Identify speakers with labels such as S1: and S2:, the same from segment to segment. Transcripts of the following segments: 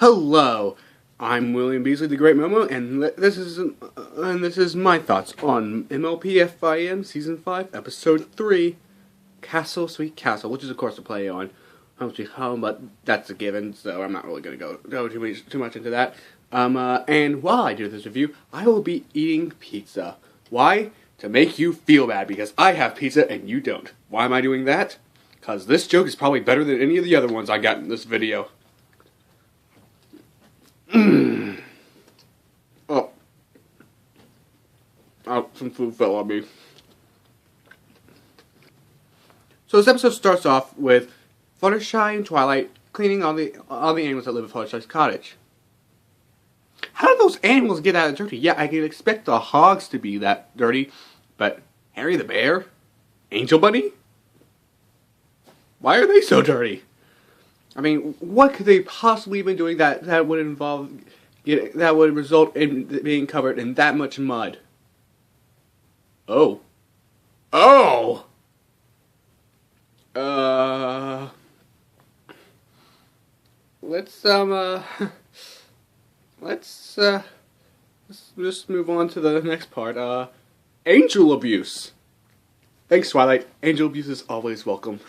S1: Hello, I'm William Beasley, the Great Momo, and this is my thoughts on MLP FiM Season 5, Episode 3, Castle Sweet Castle, which is of course a play on Home Sweet Home, but that's a given, so I'm not really going to go too much into that. And while I do this review, I will be eating pizza. Why? To make you feel bad, because I have pizza and you don't. Why am I doing that? Because this joke is probably better than any of the other ones I got in this video. Oh, some food fell on me. So this episode starts off with Fluttershy and Twilight cleaning all the animals that live at Fluttershy's cottage. How did those animals get that dirty? Yeah, I can expect the hogs to be that dirty, but Harry the bear? Angel Bunny? Why are they so dirty? I mean, what could they possibly have been doing that would result in being covered in that much mud? Oh. Let's just move on to the next part. Angel abuse. Thanks, Twilight. Angel abuse is always welcome.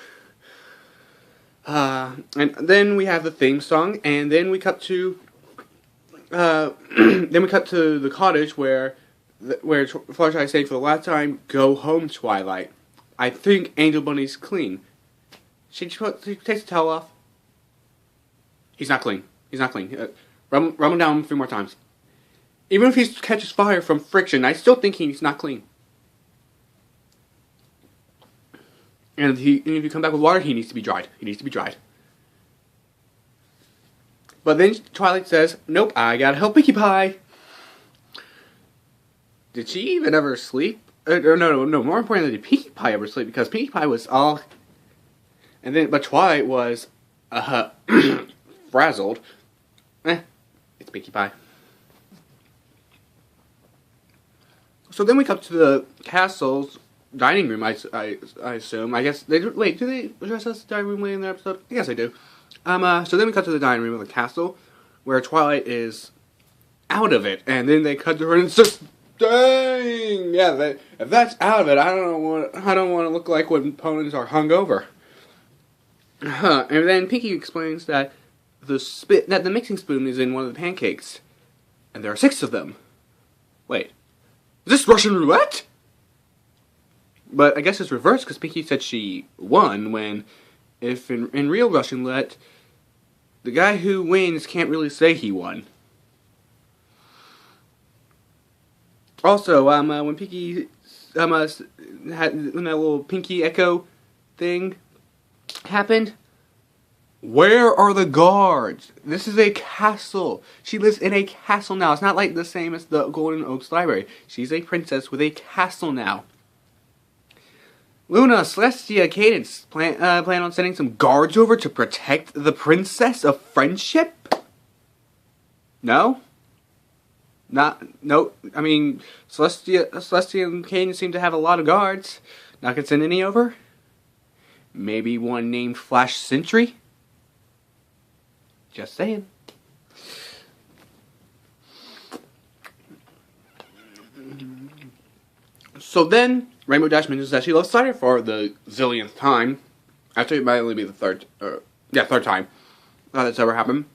S1: And then we have the theme song, and then we cut to the cottage where Fluttershy is saying for the last time, "Go home, Twilight." I think Angel Bunny's clean. She takes the towel off. He's not clean. Rub him down a few more times. Even if he catches fire from friction, I still think he's not clean. And if you come back with water, he needs to be dried. But then Twilight says, "Nope, I gotta help Pinkie Pie." Did she even ever sleep? No. More importantly, did Pinkie Pie ever sleep? Because Pinkie Pie was all... But Twilight was... frazzled. It's Pinkie Pie. So then we come to the castle's dining room, I assume. I guess they do. Wait, do they address us dining room later in the episode? I guess they do. So then we cut to the dining room of the castle, where Twilight is out of it, and then they cut to her and it's just, dang! Yeah, if that's out of it, I don't want to look like when opponents are hungover. And then Pinkie explains that the mixing spoon is in one of the pancakes, and there are 6 of them. Wait, is this Russian roulette? But I guess it's reversed, because Pinkie said she won, when, if in real Russian roulette, the guy who wins can't really say he won. Also, when Pinkie, when that little Pinkie echo thing happened, where are the guards? This is a castle. She lives in a castle now. It's not like the same as the Golden Oaks Library. She's a princess with a castle now. Luna, Celestia, Cadence plan on sending some guards over to protect the Princess of Friendship? No? No. I mean, Celestia and Cadence seem to have a lot of guards. Not gonna send any over? Maybe one named Flash Sentry? Just saying. So then, Rainbow Dash mentions that she loves cider for the zillionth time. Actually, it might only be the third time that's ever happened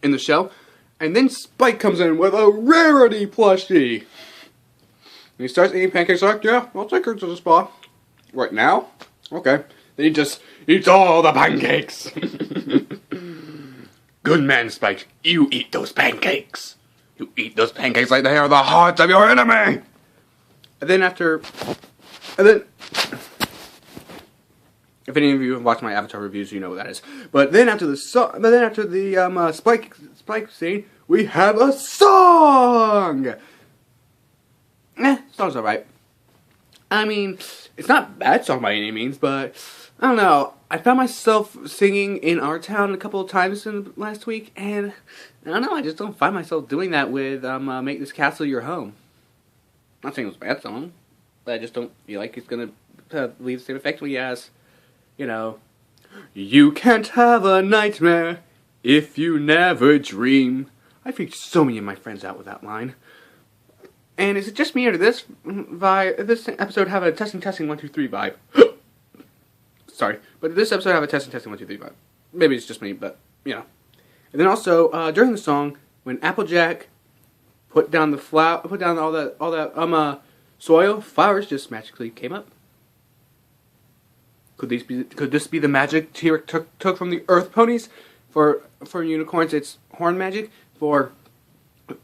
S1: in the show. And then Spike comes in with a rarity plushie. And he starts eating pancakes like, yeah, I'll take her to the spa. Right now? Okay. Then he just eats all the pancakes. Good man, Spike. You eat those pancakes. You eat those pancakes like they are the hearts of your enemy. And then if any of you have watched my Avatar reviews, you know what that is. But then after the Spike scene, we have a song. Song's alright. I mean, it's not a bad song by any means, but I don't know. I found myself singing in Our Town a couple of times in the last week, and I don't know. I just don't find myself doing that with Make This Castle Your Home. Not saying it was a bad song, but I just don't feel like it's gonna leave the same effect we as, you know, you can't have a nightmare If you never dream. I freaked so many of my friends out with that line. And is it just me or did this episode have a testing 1 2 3 vibe? Sorry, but did this episode have a testing 1 2 3 vibe? Maybe it's just me, but you know. And then also during the song, when Applejack put down all that soil, flowers just magically came up. Could this be the magic T-Rex took from the Earth ponies? For unicorns, it's horn magic. For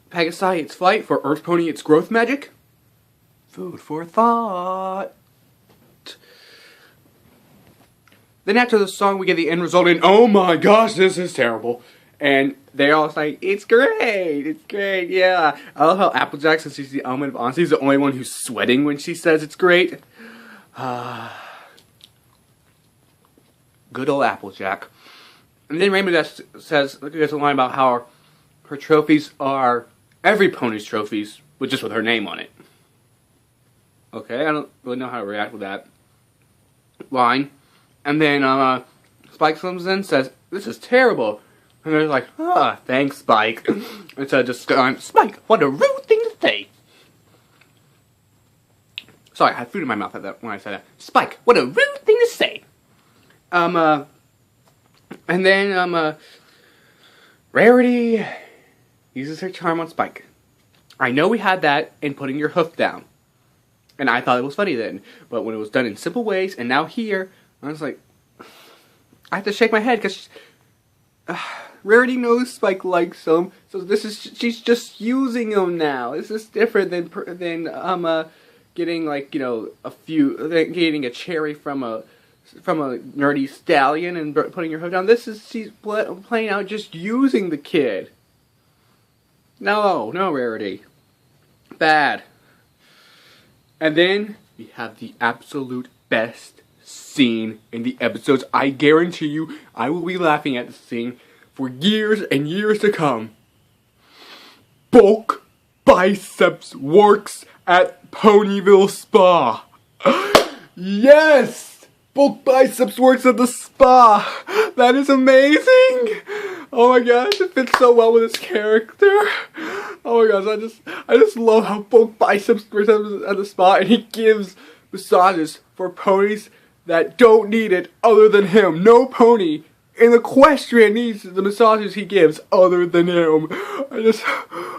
S1: Pegasi, it's flight. For Earth pony, it's growth magic. Food for thought. Then after the song, we get the end result, and oh my gosh, this is terrible. And they all say, it's great, yeah. I love how Applejack, since she's the element of honesty, is the only one who's sweating when she says it's great. Good old Applejack. And then Rainbow Dash says, there's a line about how her trophies are every pony's trophies, but just with her name on it. Okay, I don't really know how to react with that line. And then Spike comes in and says, this is terrible. And they're like, thanks, Spike. Instead of just going, Spike, what a rude thing to say. Sorry, I had food in my mouth when I said that. Spike, what a rude thing to say. And then, Rarity uses her charm on Spike. I know we had that in putting your hoof down. And I thought it was funny then. But when it was done in simple ways, and now here, I was like, I have to shake my head, because Rarity knows Spike likes him. So she's just using him now. This is different than getting, like, you know, getting a cherry from a nerdy stallion and putting your hook down. She's playing out just using the kid. No, Rarity. Bad. And then we have the absolute best scene in the episodes. I guarantee you, I will be laughing at this scene for years and years to come. Bulk Biceps works at Ponyville Spa. Yes! Bulk Biceps works at the spa. That is amazing. Oh my gosh, it fits so well with his character. Oh my gosh, I just love how Bulk Biceps works at the spa, and he gives massages for ponies that don't need it other than him. No pony in Equestria needs the massages he gives other than him.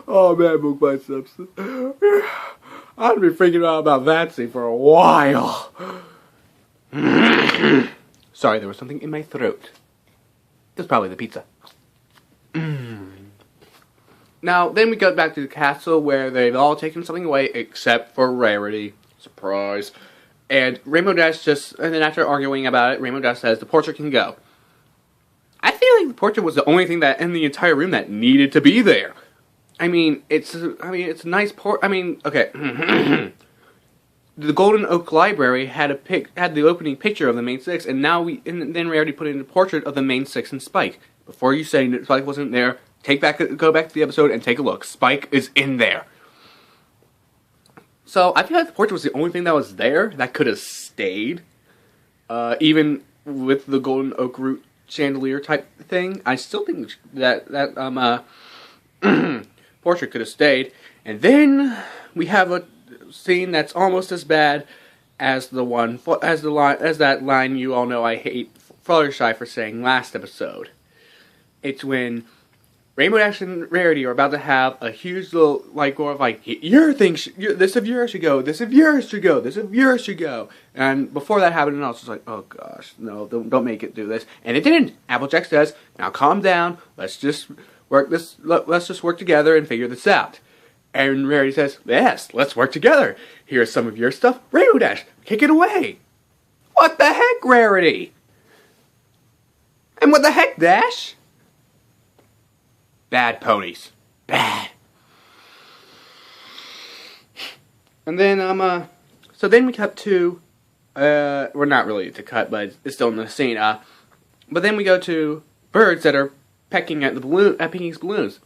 S1: Oh man, Bulk Biceps. I've been freaking out about that scene for a while. Sorry, there was something in my throat. That's probably the pizza. Now, then we go back to the castle where they've all taken something away except for Rarity. Surprise. And Rainbow Dash and then after arguing about it, Rainbow Dash says the portrait can go. I feel like the portrait was the only thing that in the entire room that needed to be there. It's a nice okay. The Golden Oak Library had the opening picture of the main six, and then Rarity put in a portrait of the main six and Spike. Before you say that Spike wasn't there, go back to the episode and take a look. Spike is in there. So I feel like the portrait was the only thing that was there that could have stayed, even with the Golden Oak root chandelier type thing. I still think that portrait could have stayed. And then we have a scene that's almost as bad as that line you all know I hate Fluttershy for saying last episode. It's when Rainbow Dash and Rarity are about to have a huge little war of this of yours should go, this of yours should go, this of yours should go. And before that happened, I was just like, oh gosh, no, don't make it do this. And it didn't. Applejack says, now calm down, let's just work together and figure this out. And Rarity says, yes, let's work together. Here's some of your stuff. Rainbow Dash, kick it away. What the heck, Rarity? And what the heck, Dash? Bad ponies. Bad. And then, so then we cut to, we're not really to cut, but it's still in the scene, but then we go to birds that are pecking at Pinky's balloons.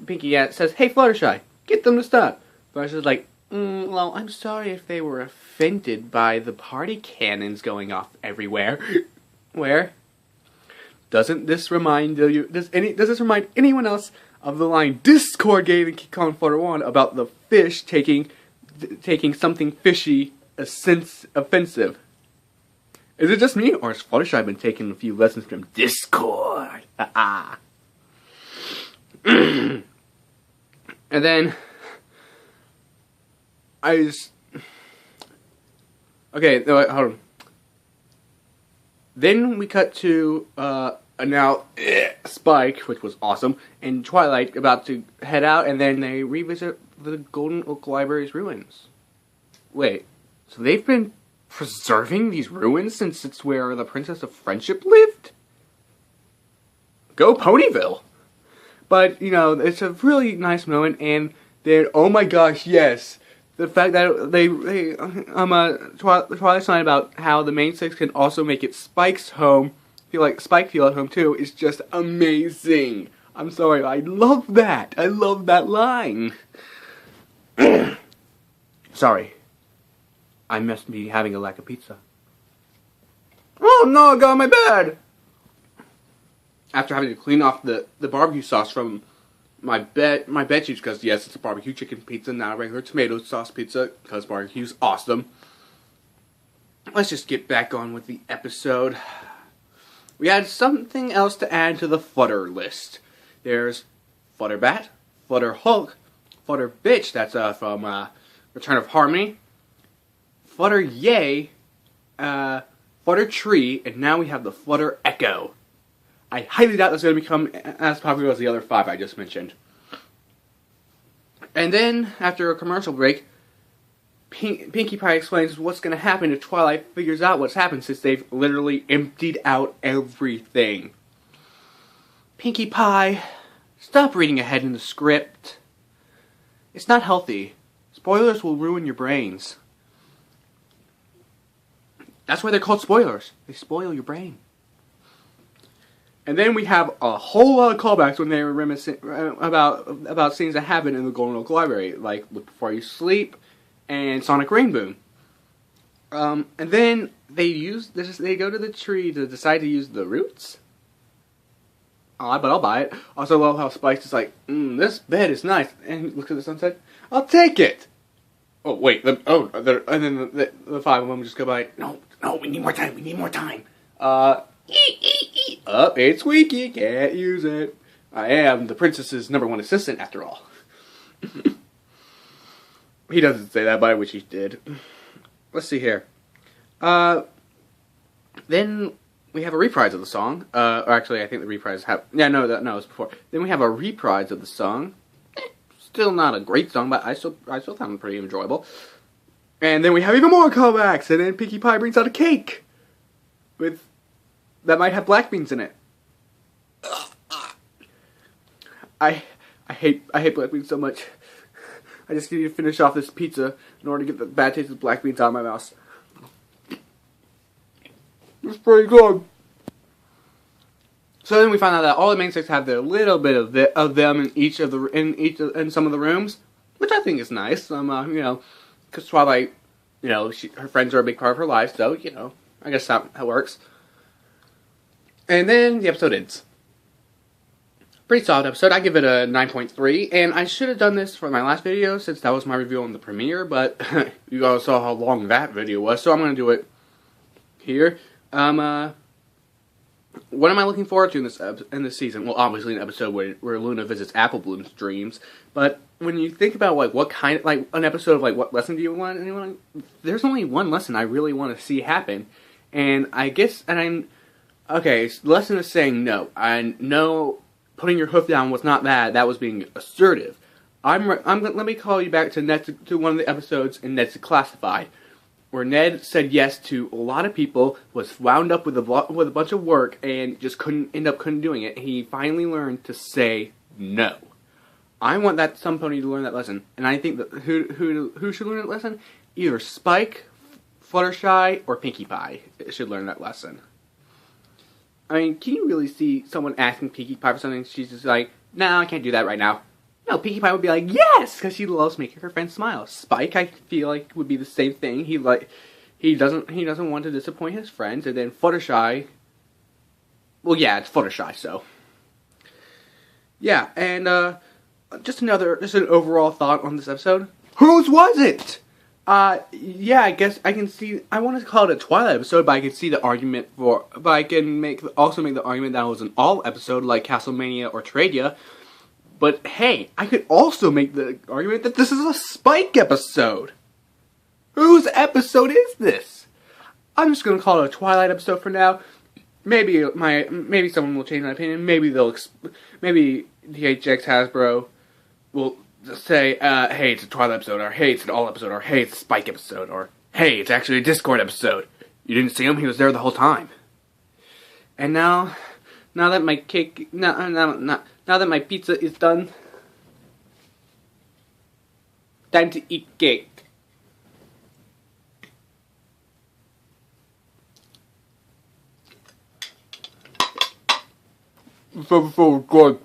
S1: Pinky says, hey, Fluttershy, get them to stop. Fluttershy's like, well, I'm sorry if they were offended by the party cannons going off everywhere. Where? Doesn't this remind you? Does this remind anyone else of the line Discord gave in King Kong Flutter 1 about the fish taking something fishy offensive? Is it just me, or has Fluttershy been taking a few lessons from Discord? And then okay, no, wait, hold on. Then we cut to Spike, which was awesome, and Twilight about to head out, and then they revisit the Golden Oak Library's ruins. Wait, so they've been preserving these ruins since it's where the Princess of Friendship lived? Go Ponyville! But, you know, it's a really nice moment, and then, oh my gosh, yes! The fact that Twilight's line about how the main six can also make it Spike's home, Spike feel at home too, is just amazing. I'm sorry, I love that. I love that line. Sorry. I must be having a lack of pizza. Oh no, I got on my bed! After having to clean off the barbecue sauce from my bed sheets, because yes, it's a barbecue chicken pizza, not a regular tomato sauce pizza, because barbecue's awesome. Let's just get back on with the episode. We had something else to add to the Flutter list. There's Flutterbat, Flutter Hulk, Flutter Bitch, that's from Return of Harmony, Flutter Yay, Flutter Tree, and now we have the Flutter Echo. I highly doubt that's going to become as popular as the other 5 I just mentioned. And then, after a commercial break, Pinkie Pie explains what's going to happen if Twilight figures out what's happened since they've literally emptied out everything. Pinkie Pie, stop reading ahead in the script. It's not healthy. Spoilers will ruin your brains. That's why they're called spoilers. They spoil your brain. And then we have a whole lot of callbacks when they were reminiscing about scenes that happened in the Golden Oak Library, like Look Before You Sleep and Sonic Rainboom. And then they go to the tree to decide to use the roots. Odd, but I'll buy it. Also love how Spike's is like, this bed is nice. And look at the sunset. I'll take it. Oh wait, and then the 5 of them just go by. No, we need more time. We need more time. It's squeaky, can't use it. I am the princess's #1 assistant, after all. He doesn't say that, but I wish he did. Let's see here. Then we have a reprise of the song. Or actually, I think the reprise it's before. Then we have a reprise of the song. Still not a great song, but I still found it pretty enjoyable. And then we have even more callbacks, and then Pinkie Pie brings out a cake that might have black beans in it. I hate black beans so much. I just need to finish off this pizza in order to get the bad taste of black beans out of my mouth. It's pretty good. So then we find out that all the main six have their little bit of them in some of the rooms, which I think is nice. You know, because Twilight, you know, her friends are a big part of her life, so you know, I guess that works. And then the episode ends. Pretty solid episode. I give it a 9.3, and I should have done this for my last video since that was my review on the premiere, but you all saw how long that video was, so I'm going to do it here. What am I looking forward to in this season? Well, obviously an episode where Luna visits Apple Bloom's dreams, but when you think about what kind of, an episode of what lesson do you want anyone? There's only one lesson I really want to see happen, and okay, lesson is saying no. I know putting your hoof down was not bad. That was being assertive. Let me call you back to one of the episodes in Ned's Declassified, where Ned said yes to a lot of people, was wound up with a bunch of work, and just couldn't doing it. He finally learned to say no. I want that some pony to learn that lesson, and I think that who should learn that lesson? Either Spike, Fluttershy, or Pinkie Pie should learn that lesson. I mean, can you really see someone asking Pinkie Pie for something? She's just like, no, I can't do that right now. No, Pinkie Pie would be like, yes, because she loves making her friends smile. Spike, I feel like, would be the same thing. He doesn't want to disappoint his friends, and then Fluttershy well, yeah, it's Fluttershy, so. Yeah, and, just an overall thought on this episode. Whose was it? Yeah, I guess I can see, I want to call it a Twilight episode, but I can see the argument but I can also make the argument that it was an all episode like Castlemania or Tradia. But hey, I could also make the argument that this is a Spike episode. Whose episode is this? I'm just gonna call it a Twilight episode for now. Maybe someone will change my opinion. Maybe maybe DHX Hasbro will say, hey, it's a Twilight episode, or hey, it's an all episode, or hey, it's a Spike episode, or hey, it's actually a Discord episode. You didn't see him; he was there the whole time. And now that my cake, now that my pizza is done, time to eat cake. So good.